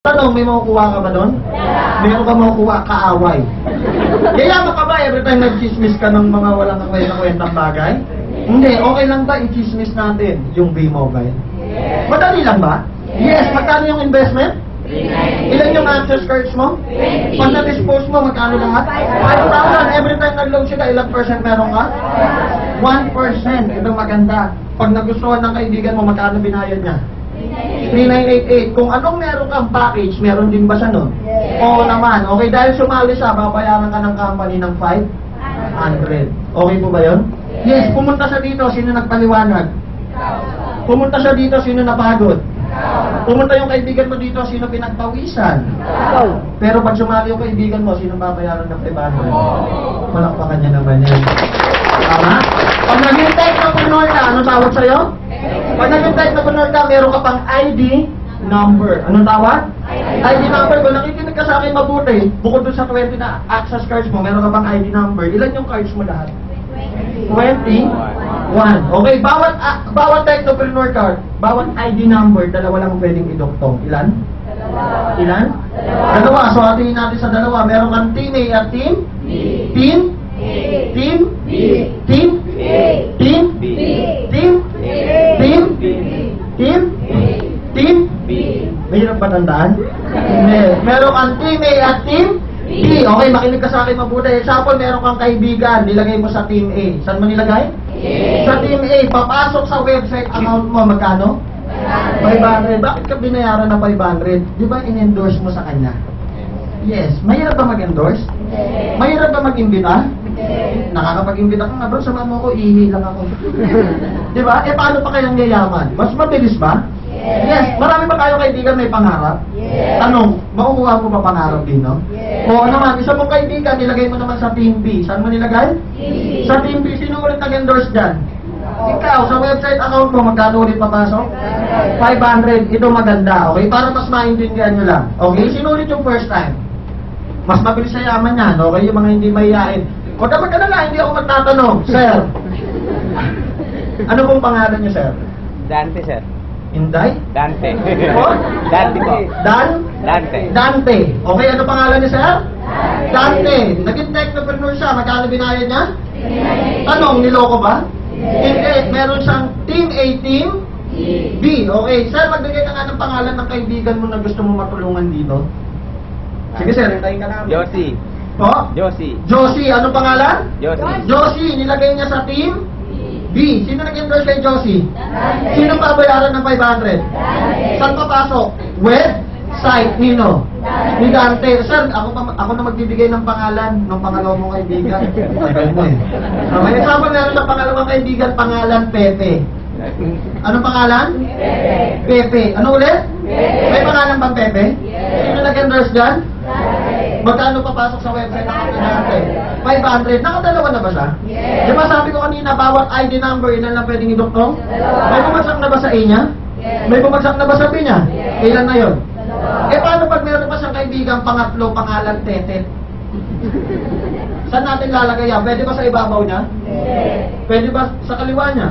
Tanong, may makukuha ka ba doon? Yeah. Meron ka makukuha, kaaway. Yayaman ka ba every time nag-chismis ka ng mga walang kwentang bagay? Hindi, okay lang ba i-chismis natin yung B-Mobile? Yes. Madali lang ba? Yes. Magkano yung investment? Ilan yung access cards mo? 20. Pag na-dispose mo, magkano lahat? 5,000. Every time nag-load sila, ilang percent meron ka? 1%. Ito maganda. Pag nagustuhan ng kaibigan mo, magkano binayad niya? 3988. Kung anong meron kang package, meron din ba siya nun? Yes. Oo naman. Okay, dahil sumali siya, babayaran ka ng company ng 500. Okay po ba yun? Yes. Pumunta siya dito, sino nagpaliwanag? Pumunta siya dito, sino napagod? Pumunta yung kaibigan mo dito, sino pinagpawisan? Pero pag sumali yung kaibigan mo, sino babayaran ng 500? Palakpakan niya naman yan. Tama? Pag naging technopreneur ka, ano tawag sa'yo? Pag naging technopreneur ka, meron ka pang ID number. Anong tawag? ID number. Kung nakikinig ka sa akin mabuti, bukod dun sa 20 na access cards mo, meron ka pang ID number. Ilan yung cards mo lahat? 21. Okay, bawat technopreneur card, bawat ID number, dalawa lang pwedeng idoktong. Ilan? Ilan? Dalawa. So atingin natin sa dalawa. Meron kang Team A at Team B. Team Team B. Team B. Team B. Team B. Team B. Team B. Team B. Mahirap ba tandaan? Hindi. Meron kang Team A at Team B. Okay, makinig ka sa akin mabuti. Example, meron kang kaibigan, nilagay mo sa Team A. Saan mo nilagay? Sa Team A. Papasok sa website account mo, magkano? 500. Bakit ka binayaran ng 500? Di ba in-endorse mo sa kanya? Yes. Mahirap ba mag-endorse? Mahirap ba mag-imbita? Nakakapag-imbita ka nga, bro, sama mo ko, ihi lang ako. Di ba? Eh, paano pa kayang yayaman? Mas mabilis ba? Yes. Marami ba kayo kaibigan may pangarap? Tanong, makukuha mo ba pangarap din, no? Oo naman, isa mong kaibigan, nilagay mo naman sa Team B. Saan mo nilagay? Sa Team B. Sino ulit nag-endorse dyan? Ikaw, sa website account mo, magkano ulit papasok? 500. Ito maganda, okay? Para mas maintindihan nyo lang. Okay? Sino ulit yung first time? Mas mabilis sa yaman yan, okay? Yung mga hindi mahihain. O dapat ka na lang, hindi ako magtatanong. Sir, ano pong pangalan niyo, sir? Dante, sir. Inday? Dante. Po? Dante po. Dante. Dante. Okay, ano pangalan niya, sir? Dante. Naging technopreneur siya. Magkano binayad niya? Tanong, niloko ba? Hindi. Meron siyang Team A, Team B. Okay, sir, magbigay ka nga ng pangalan ng kaibigan mo na gusto mo matulungan dito. Sige, sir, hintayin ka namin. Josie. Po? Josie. Josie. Ano pangalan? Josie. Josie. Nilagay niya sa Team B. Sino nag-endorse kay Josie? Sino pabayaran ng 500? Saan papasok? Website. Nino? Ni Dante. Sir, ako na magbibigay ng pangalan ng pangalawa mong kaibigan. Tagal mo eh. May example meron ng pangalawang kaibigan, pangalan Pepe. Anong pangalan? Pepe. Ano ulit? May pangalan bang Pepe? Sino nag-endorse dyan? Magkano papasok sa website ng natin? 500. Nakadalawa na ba siya? Di ba sabi ko kanina, bawat ID number, ilan lang pwedeng idoktong? May bumagsak na ba sa A niya? May bumagsak na ba sa B niya? Ilan na yun? Eh paano pag meron pa siyang kaibigan, pangatlo, pangalan Tetet? Saan natin lalagay yan? Pwede ba sa ibabaw niya? Pwede ba sa kaliwa niya?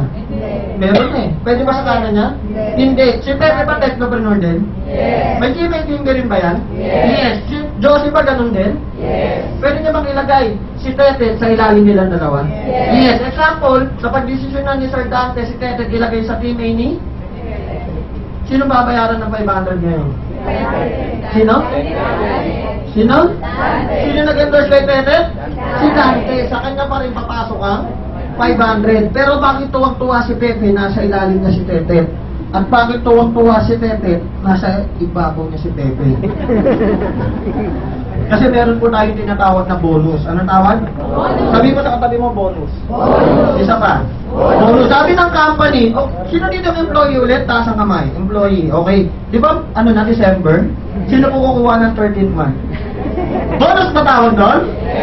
Meron eh. Pwede ba sa kanan niya? Hindi. Si Pepe ba technopreneur din? May Gmail rin ba yan? Yes. Si Josie ba ganun din? Pwede niya bang ilagay si Tetet sa ilalim nilang dalawa? Yes. Example, sa pagdesisyonan ni Sir Dante, si Tetet ilagay sa Team A ni? Sino babayaran ng 500 ngayon? Sino? Sino? Sino nag-endorse kay Tetet? Si Dante. Sa kanya pa rin papasok ang 500. Pero bakit tuwang-tuwa si Pepe, nasa ilalim niya si Tetet? At bakit tuwang-tuwa si Tetet, nasa ibabaw niya si Pepe? Kasi meron po tayong tinatawag na bonus. Anong tawag? Sabi mo sa katabi mo, bonus. Isa pa. Bonus. Sabi ng company, oh, sino dito ang employee ulit? Taas ang kamay. Employee. Okay. Di ba, ano na, December? Sino po kukuha ng 13th month? Bonus ba tawag doon?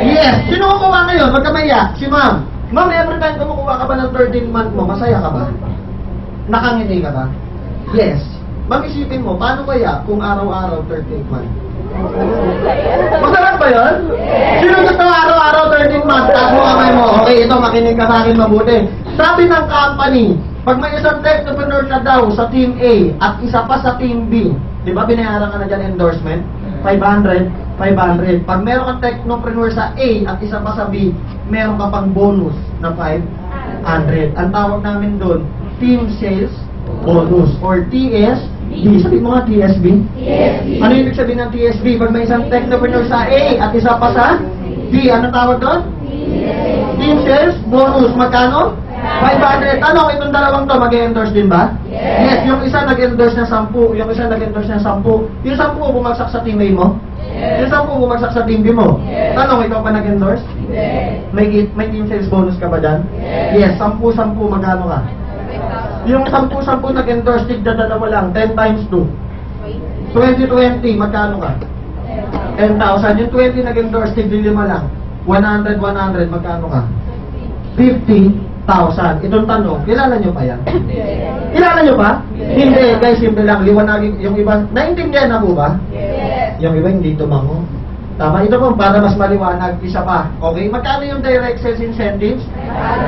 Yes. Sino kukuha ngayon? Huwag ka maiya. Si ma'am. Ma'am, every time kumukuha ka ba ng 13th month mo, masaya ka ba? Nakangiti ka ba? Yes. Mag-isipin mo, paano kaya kung araw-araw 13th month? Masarap ba yun? Sino gusto araw-araw 13th month? Taas mo kamay mo. Okay, ito, makinig ka sa akin mabuti. Sabi ng company, pag may isang technopreneur ka daw sa Team A at isa pa sa Team B, Di ba binayaran ka na dyan endorsement? 500, 500. Pag meron kang technopreneur sa A at isa pa sa B, meron ka pang bonus na 500. Ang tawag namin doon, team sales bonus or TSB. Sabi mo nga TSB? Ano yung ibig sabihin ng TSB? Pag may isang technopreneur sa A at isa pa sa B, ano tawag doon? Team sales bonus. Magkano? 500. Tanong, itong dalawang to, mag-endorse din ba? Yes. Yung isa nag-endorse na 10, yung isa nag-endorse na 10. Yung 10 bumagsak sa team A mo? Yung 10 bumagsak sa team B mo? Tanong, ikaw pa nag-endorse? May team sales bonus ka ba dyan? Yes. 10, magkano ka? Yung 10 nag-endorse, tigda dalawa lang. 10 times 2. 20, magkano ka? 10,000. Yung 20 nag-endorse, tigda 5 lang. 100, magkano ka? 50,000. Itong tanong, kilala nyo pa yan? Kilala nyo pa? Hindi, guys, simple lang. Liwanagin yung iba. Naintindihan na po ba? Yung iba hindi tumango. Tama, ito po, para mas maliwanag, isa pa. Okay, magkano yung direct sales incentives?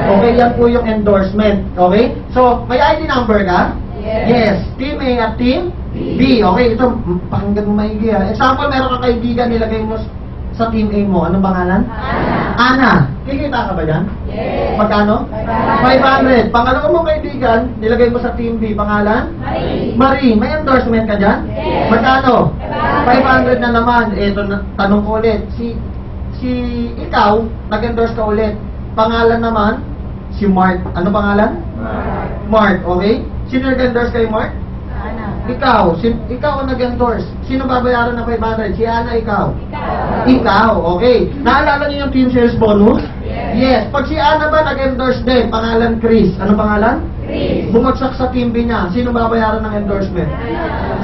Okay, yan po yung endorsement. Okay? So, may ID number ka? Yes. Team A at Team B. Okay, ito, pakinggan mo maigi ha. Example, meron kang kaibigan, nilagay mo sa Team A mo. Anong pangalan? Ana. Kikita ka ba dyan? Magkano? 500. Pangalawa mong kaibigan, nilagay mo sa Team B. Pangalan? Marie. May endorsement ka dyan? Magkano? 500 na naman. Eto, tanong ko ulit. Si ikaw, nag-endorse ka ulit. Pangalan naman? Si Mark. Ano pangalan? Mark. Okay? Sino nag-endorse kay Mark? Ikaw. Ikaw ang nag-endorse. Sino babayaran ng 500? Si Ana, ikaw? Ikaw. Okay. Naalala niyo yung team sales bonus? Yes. Pag si Ana ba nag-endorse din, pangalan Chris. Ano pangalan? Chris. Bumagsak sa team B niya. Sino babayaran ng endorsement?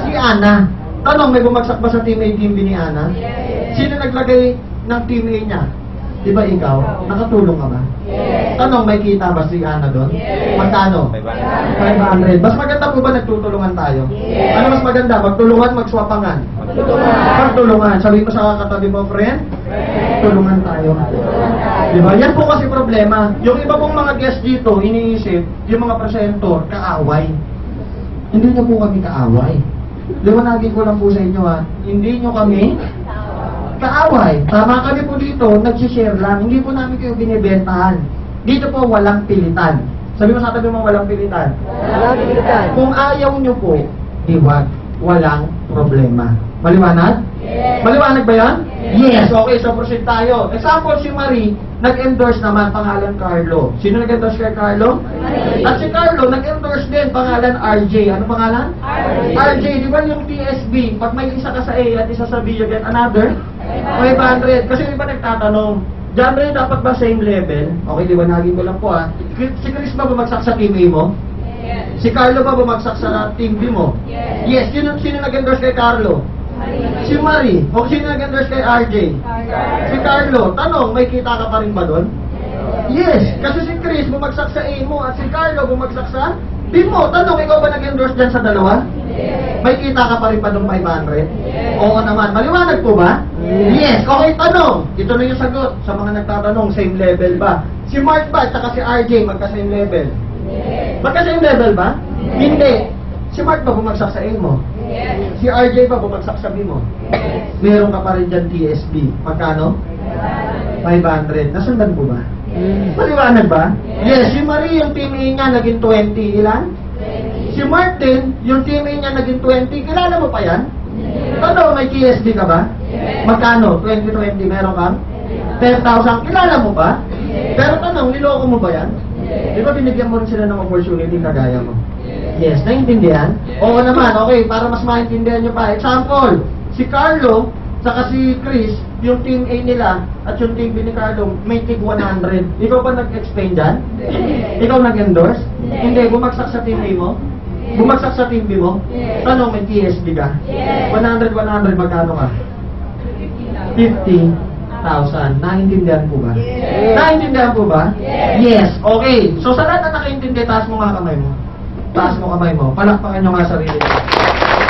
Si Ana. Tanong, may bumagsak ba sa team A, team B ni Ana? Sino naglagay ng team A niya? Di ba ikaw? Nakatulong ka ba? Tanong, may kita ba si Ana doon? Magkano? 500. Mas maganda po ba nagtutulungan tayo? Ano mas maganda? Magtulungan, magswapangan? Magtulungan. Sabihin mo sa katabi mo, friend, tulungan tayo. Diba? Yan po kasi problema. Yung iba pong mga guest dito, iniisip, yung mga presentor, kaaway. Hindi nyo po kami kaaway. Liwanagin ko lang po sa inyo ha. Hindi nyo kami kaaway. Tama kami po dito, nag-share lang. Hindi po namin kayo binibentahan. Dito po walang pilitan. Sabi mo sa tabi mo walang pilitan. Walang pilitan. Kung ayaw nyo po, diwag, walang problema. Maliwanag? Yes. Maliwanag ba yan? Yes. Okay, so proceed tayo. Example, si Marie, nag-endorse naman, pangalan Carlo. Sino nag-endorse kay Carlo? Marie. At si Carlo, nag-endorse din, pangalan RJ. Ano pangalan? RJ. Di ba yung TSB? Pag may isa ka sa A at isa sa B, you get another 500. Kasi di ba nagtatanong, John Ray, dapat ba same level? Okay, liwanagin ko lang po ha. Si Chris ba bumagsak sa team A mo? Yes. Si Carlo ba bumagsak sa team B mo? Yes. Yes. Sino nag-endorse kay Carlo? Marie. Si Marie. O sino nag-endorse kay RJ? Si Carlo. Tanong, may kita ka pa rin ba doon? Yes. Kasi si Chris bumagsak sa A mo at si Carlo bumagsak sa B mo. Tanong, ikaw ba nag-endorse dyan sa dalawa? May kita ka pa rin pa doon 500? Oo naman. Maliwanag po ba? Yes. Okay, tanong. Ito na yung sagot sa mga nagtatanong, same level ba? Si Mark ba at saka si RJ magka-same level? Magka-same level ba? Hindi. Si Mark ba bumagsak sa A mo? Si RJ ba bumagsak sa B mo? Meron ka pa rin dyan TSB. Magkano? 500. Nasundan po ba? Maliwanag ba? Yes. Si Marie, yung team A niya naging 20. Ilan? Si Martin, yung team A niya naging 20. Kilala mo pa yan? Ano, may TSB ka ba? Magkano? 2020, meron kang? 10,000. Kilala mo ba? Pero tanong, niloko mo ba yan? Di ba binigyan mo rin sila ng opportunity kagaya mo? Yes, naintindihan? Oo naman, okay, para mas maintindihan nyo pa. Example, si Carlo, saka si Chris, yung team A nila, at yung team B ni Carlo, may tig 100. Ikaw ba nag-explain dyan? Ikaw nag-endorse? Hindi, bumagsak sa team A mo? Bumagsak sa team B mo? Tanong, may TSB ka? 100, magkano ka? 50,000. Naintindihan po ba? Naintindihan po ba? Yes. Okay. So, sa lahat na nakaintindi, taas mo nga kamay mo. Taas mo kamay mo. Palakpakan nyo nga sarili mo.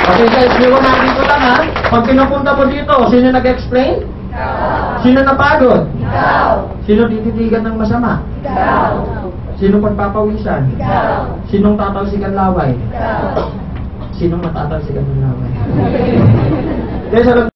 Okay guys, liwanagin ko lang ha. Pag pinupunta mo dito, sino nag-explain? Sino napagod? Sino tititigan ng masama? Sino pagpapawisan? Sinong tatalsikan laway? Sinong matatalsikan ng laway? Kaya sa